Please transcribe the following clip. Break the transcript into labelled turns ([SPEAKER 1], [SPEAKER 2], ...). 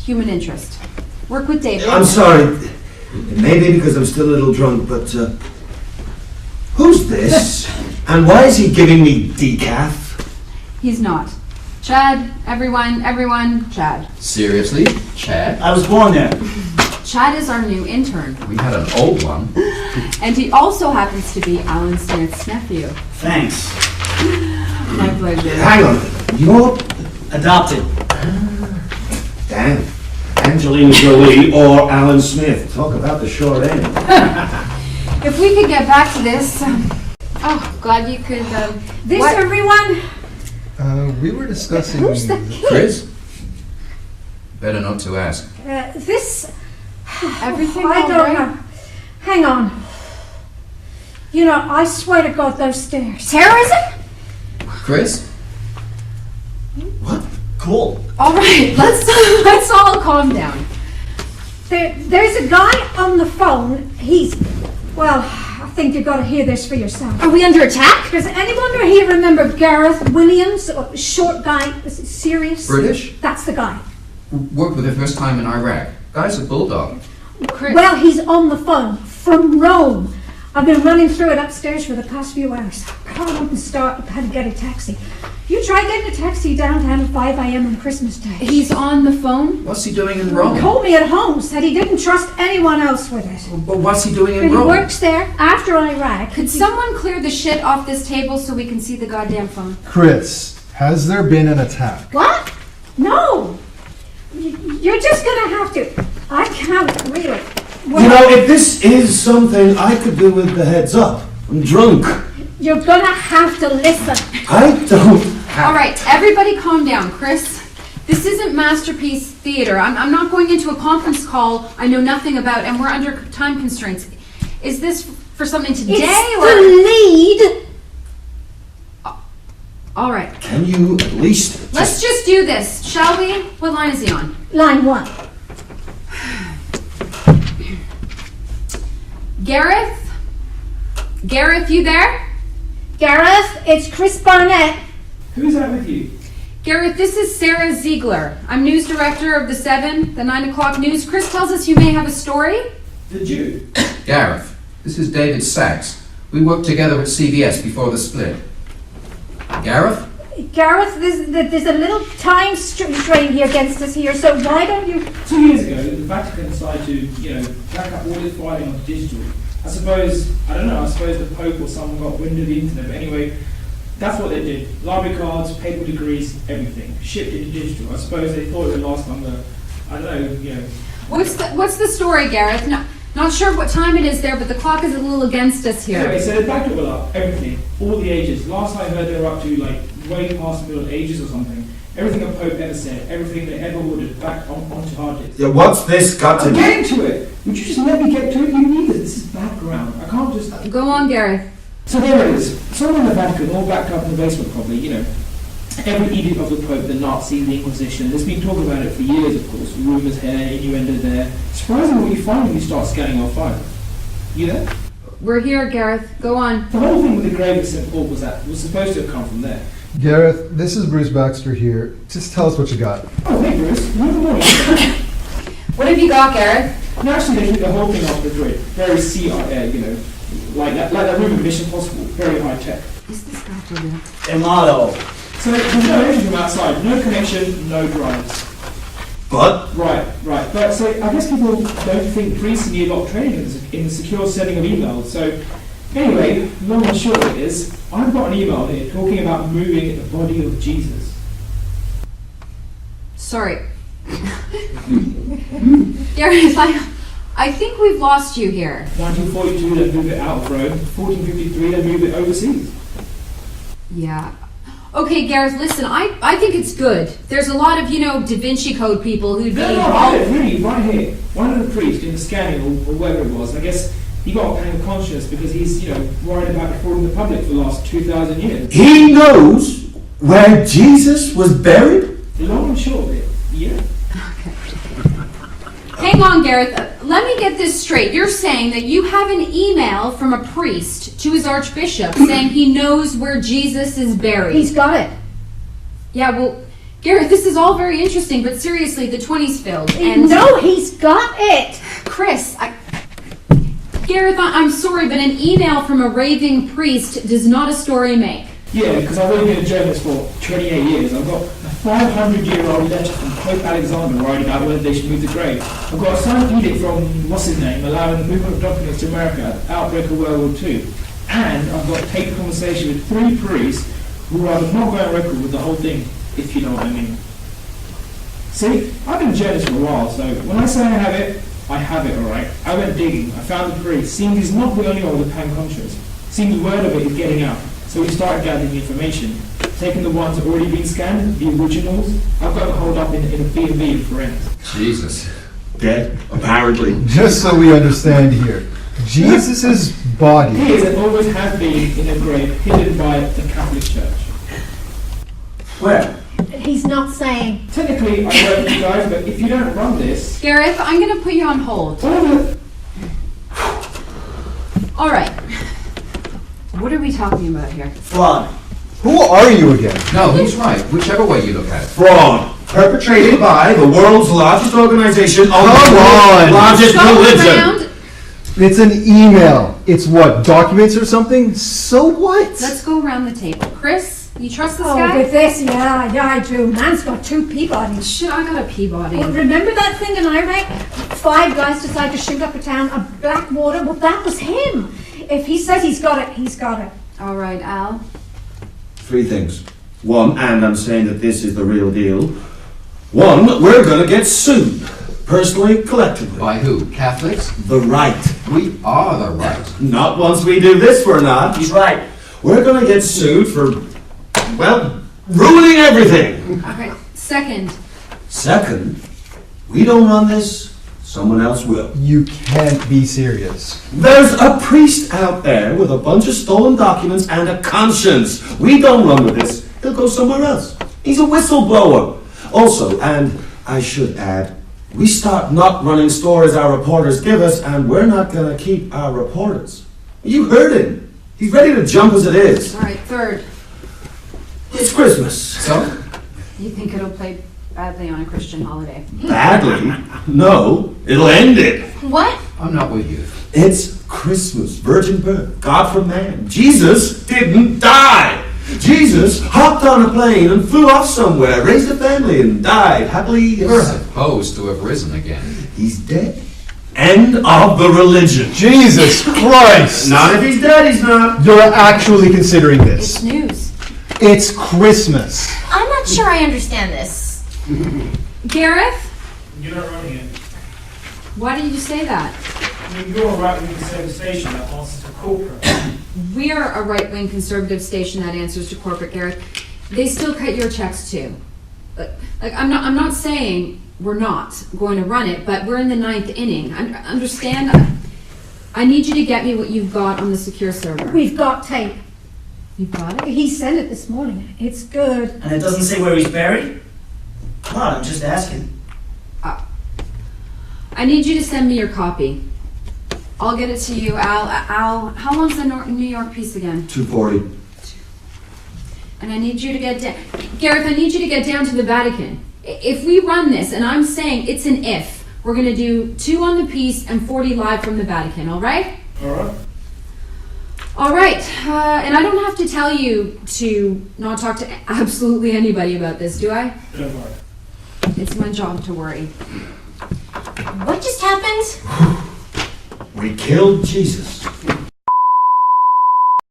[SPEAKER 1] human interest. Work with David.
[SPEAKER 2] I'm sorry. It may be because I'm still a little drunk, but who's this? And why is he giving me decaf?
[SPEAKER 1] He's not. Chad, everyone, Chad.
[SPEAKER 3] Seriously? Chad?
[SPEAKER 4] I was born there.
[SPEAKER 1] Chad is our new intern.
[SPEAKER 3] We had an old one.
[SPEAKER 1] And he also happens to be Alan Smith's nephew.
[SPEAKER 4] Thanks.
[SPEAKER 1] My pleasure.
[SPEAKER 2] Hang on. You're
[SPEAKER 4] Adopted.
[SPEAKER 2] damn. Angelina Jolie or Alan Smith. Talk about the short end.
[SPEAKER 1] If we could get back to this. Glad you could.
[SPEAKER 5] Everyone?
[SPEAKER 6] We were discussing...
[SPEAKER 5] Who's the kid?
[SPEAKER 3] Chris? Better not to ask.
[SPEAKER 5] This...
[SPEAKER 1] Everything
[SPEAKER 5] I
[SPEAKER 1] all
[SPEAKER 5] don't
[SPEAKER 1] right?
[SPEAKER 5] know. Hang on. You know, I swear to God, those stairs.
[SPEAKER 1] Terrorism?
[SPEAKER 3] Chris?
[SPEAKER 2] What?
[SPEAKER 4] Cool.
[SPEAKER 1] All right, let's all calm down.
[SPEAKER 5] There's a guy on the phone. Well, I think you've got to hear this for yourself.
[SPEAKER 1] Are we under attack?
[SPEAKER 5] Does anyone here remember Gareth Williams? Short guy, serious?
[SPEAKER 3] British?
[SPEAKER 5] That's the guy.
[SPEAKER 3] Worked with her first time in Iraq. Guy's a bulldog.
[SPEAKER 1] Chris.
[SPEAKER 5] Well, he's on the phone from Rome. I've been running through it upstairs for the past few hours. Caught up and had to get a taxi. You try getting a taxi downtown at 5 a.m. on Christmas Day.
[SPEAKER 1] He's on the phone?
[SPEAKER 3] What's he doing in
[SPEAKER 5] He
[SPEAKER 3] Rome?
[SPEAKER 5] told me at home, said he didn't trust anyone else with it.
[SPEAKER 3] But what's he doing
[SPEAKER 5] But
[SPEAKER 3] in
[SPEAKER 5] he
[SPEAKER 3] Rome?
[SPEAKER 5] works there after Iraq.
[SPEAKER 1] Could someone clear the shit off this table so we can see the goddamn phone?
[SPEAKER 6] Chris, has there been an attack?
[SPEAKER 5] What? No. You're just gonna have to. I can't really.
[SPEAKER 2] You know, if this is something I could do with the heads up, I'm drunk.
[SPEAKER 5] You're gonna have to listen.
[SPEAKER 2] I don't have...
[SPEAKER 1] All right, everybody calm down. Chris, this isn't Masterpiece Theater. I'm not going into a conference call I know nothing about, and we're under time constraints. Is this for something today,
[SPEAKER 5] It's
[SPEAKER 1] or...?
[SPEAKER 5] the lead.
[SPEAKER 1] All right,
[SPEAKER 2] Can you at least...
[SPEAKER 1] let's just do this, shall we? What line is he on?
[SPEAKER 5] Line 1.
[SPEAKER 1] Gareth? Gareth, you there?
[SPEAKER 5] Gareth, it's Chris Barnett.
[SPEAKER 4] Who's that with you?
[SPEAKER 1] Gareth, this is Sarah Ziegler. I'm news director of the 7, the 9 o'clock news. Chris tells us you may have a story.
[SPEAKER 4] The Jew.
[SPEAKER 3] Gareth, this is David Sachs. We worked together at CBS before the split. Gareth?
[SPEAKER 5] Gareth, there's a little time strain here against us here, so why don't you...
[SPEAKER 4] 2 years ago, the Vatican decided to, back up all its filing on digital. I suppose the Pope or someone got wind of the internet, but anyway, that's what they did. Library cards, paper degrees, everything. Shipped into digital. I suppose they thought it would last longer. I don't know,
[SPEAKER 1] What's the story, Gareth? Not sure what time it is there, but the clock is a little against us here.
[SPEAKER 4] Anyway, so they backed it all up, everything, all the ages. Last I heard they were up to way past the Middle Ages or something. Everything a Pope ever said, everything they ever ordered back onto hard disks.
[SPEAKER 2] Yeah, what's this got to
[SPEAKER 4] I'm
[SPEAKER 2] do?
[SPEAKER 4] getting to it. Would you just let me get to it? You need this. This is background. I can't just...
[SPEAKER 1] Go on, Gareth.
[SPEAKER 4] So there it is. Someone in the Vatican, all backed up in the basement probably, Every edict of the Pope, the Nazi, the Inquisition. There's been talk about it for years, of course. Rumours here, innuendo there. Surprisingly what you find when you start scanning our file. You there?
[SPEAKER 1] We're here, Gareth. Go on.
[SPEAKER 4] The whole thing with the grave at St. Paul was supposed to have come from there.
[SPEAKER 6] Gareth, this is Bruce Baxter here. Just tell us what you got.
[SPEAKER 4] Oh, hey Bruce. Good morning.
[SPEAKER 1] What have you got, Gareth?
[SPEAKER 4] And actually, they took the whole thing off the grid. Very CIA, like that room in Mission Possible. Very high tech.
[SPEAKER 1] Is this guy for real?
[SPEAKER 4] Imato. So there's no energy from outside, no connection, no drives.
[SPEAKER 2] But...
[SPEAKER 4] Right. But so I guess people don't think priests need a lot of training in the secure sending of emails. So anyway, long and short of it is, I've got an email here talking about moving the body of Jesus.
[SPEAKER 1] Sorry. Gareth, I think we've lost you here.
[SPEAKER 4] 1942, they moved it out of Rome. 1453, they moved it overseas.
[SPEAKER 1] Yeah. Okay, Gareth, listen, I think it's good. There's a lot of, Da Vinci Code people who'd be...
[SPEAKER 4] Really, right here. One of the priests in the scanning, or whatever it was, I guess he got a pang of conscience because he's, worried about defrauding the public for the last 2,000 years.
[SPEAKER 2] He knows where Jesus was buried?
[SPEAKER 4] Long and short of it, yeah.
[SPEAKER 1] Hang on, Gareth. Let me get this straight. You're saying that you have an email from a priest to his archbishop saying he knows where Jesus is buried.
[SPEAKER 5] He's got it.
[SPEAKER 1] Yeah, well, Gareth, this is all very interesting, but seriously, the 20's filled. And
[SPEAKER 5] No, he's got it.
[SPEAKER 1] Chris, Gareth, I'm sorry, but an email from a raving priest does not a story make.
[SPEAKER 4] Yeah, because I've only been a journalist for 28 years. I've got a 500-year-old letter from Pope Alexander writing about whether they should move the grave. I've got a signed edict from, what's his name, allowing the movement of documents to America at the outbreak of World War II. And I've got a taped conversation with 3 priests who are not going on record with the whole thing, if you know what I mean. See, I've been a journalist for a while, so when I say I have it, alright? I went digging, I found the priest. Seems he's not the only one with a pan conscience. Seems the word of it is getting out. So we started gathering the information, taking the ones that already been scanned, the originals. I've got them hold up in a B&B in forensics.
[SPEAKER 3] Jesus.
[SPEAKER 2] Dead, apparently.
[SPEAKER 6] Just so we understand here, Jesus' body.
[SPEAKER 4] He is and always has been in a grave hidden by the Catholic Church.
[SPEAKER 2] Where?
[SPEAKER 5] He's not saying.
[SPEAKER 4] Technically, I work with you guys, but if you don't run this,
[SPEAKER 1] Gareth, I'm going to put you on hold.
[SPEAKER 4] all the
[SPEAKER 1] All right. What are we talking about here?
[SPEAKER 2] Fraud.
[SPEAKER 6] Who are you again?
[SPEAKER 3] No, he's right, whichever way you look at it.
[SPEAKER 2] Fraud. Perpetrated by the world's largest organization on
[SPEAKER 6] Come
[SPEAKER 2] the
[SPEAKER 6] on.
[SPEAKER 2] world's largest
[SPEAKER 1] Go
[SPEAKER 2] religion.
[SPEAKER 1] around.
[SPEAKER 6] It's an email. It's what, documents or something? So what?
[SPEAKER 1] Let's go around the table. Chris, you trust this
[SPEAKER 5] Oh,
[SPEAKER 1] guy?
[SPEAKER 5] with this, yeah, I do. Man's got 2 Peabodys.
[SPEAKER 1] Shit, I got a Peabody.
[SPEAKER 5] Well, remember that thing in Iraq? 5 guys decided to shoot up a town of Blackwater. Well, that was him. If he says he's got it, he's got it.
[SPEAKER 1] All right, Al.
[SPEAKER 2] 3 things. 1, and I'm saying that this is the real deal. 1, we're gonna get sued. Personally, collectively.
[SPEAKER 3] By who? Catholics?
[SPEAKER 2] The right.
[SPEAKER 3] We are the right.
[SPEAKER 2] Not once we do this, we're not. He's right. We're gonna get sued for, well, ruining everything.
[SPEAKER 1] Okay. Second,
[SPEAKER 2] 2nd, we don't run this, someone else will.
[SPEAKER 6] You can't be serious.
[SPEAKER 2] There's a priest out there with a bunch of stolen documents and a conscience. We don't run with this, he'll go somewhere else. He's a whistleblower. Also, and I should add, we start not running stories our reporters give us, and we're not gonna keep our reporters. You heard him. He's ready to jump as it is.
[SPEAKER 1] all right, third.
[SPEAKER 2] It's Christmas.
[SPEAKER 3] So?
[SPEAKER 1] You think it'll play badly on a Christian holiday?
[SPEAKER 2] Badly? No, it'll end it.
[SPEAKER 1] What?
[SPEAKER 3] I'm not with you.
[SPEAKER 2] It's Christmas, virgin birth, God from man. Jesus didn't die. Jesus hopped on a plane and flew off somewhere, raised a family, and died happily ever after.
[SPEAKER 3] Supposed to have risen again.
[SPEAKER 2] He's dead. End of the religion.
[SPEAKER 6] Jesus Christ!
[SPEAKER 2] Not if he's dead, he's not.
[SPEAKER 6] You're actually considering
[SPEAKER 1] It's
[SPEAKER 6] this.
[SPEAKER 1] news.
[SPEAKER 6] It's Christmas.
[SPEAKER 7] I'm not sure I understand this.
[SPEAKER 1] Gareth,
[SPEAKER 4] you're not running it.
[SPEAKER 1] why did you say that?
[SPEAKER 4] I mean, you're a right-wing conservative station that answers to corporate.
[SPEAKER 1] We're a right-wing conservative station that answers to corporate, Gareth. They still cut your checks too. I'm not saying we're not going to run it, but we're in the 9th inning. Understand? I need you to get me what you've got on the secure server.
[SPEAKER 5] We've got tape.
[SPEAKER 1] You've got it?
[SPEAKER 5] He sent it this morning. It's good.
[SPEAKER 8] And it doesn't say where he's buried? Come on, I'm just asking.
[SPEAKER 1] I need you to send me your copy. I'll get it to you, Al. Al, how long's the New York piece again?
[SPEAKER 2] 240.
[SPEAKER 1] And I need you to get down. Gareth, I need you to get down to the Vatican. If we run this, and I'm saying it's an if, we're going to do 2 on the piece and 40 live from the Vatican, all right?
[SPEAKER 4] All right.
[SPEAKER 1] All right. And I don't have to tell you to not talk to absolutely anybody about this, do I?
[SPEAKER 4] Don't worry.
[SPEAKER 1] It's my job to worry.
[SPEAKER 7] What just happened?
[SPEAKER 2] We killed Jesus.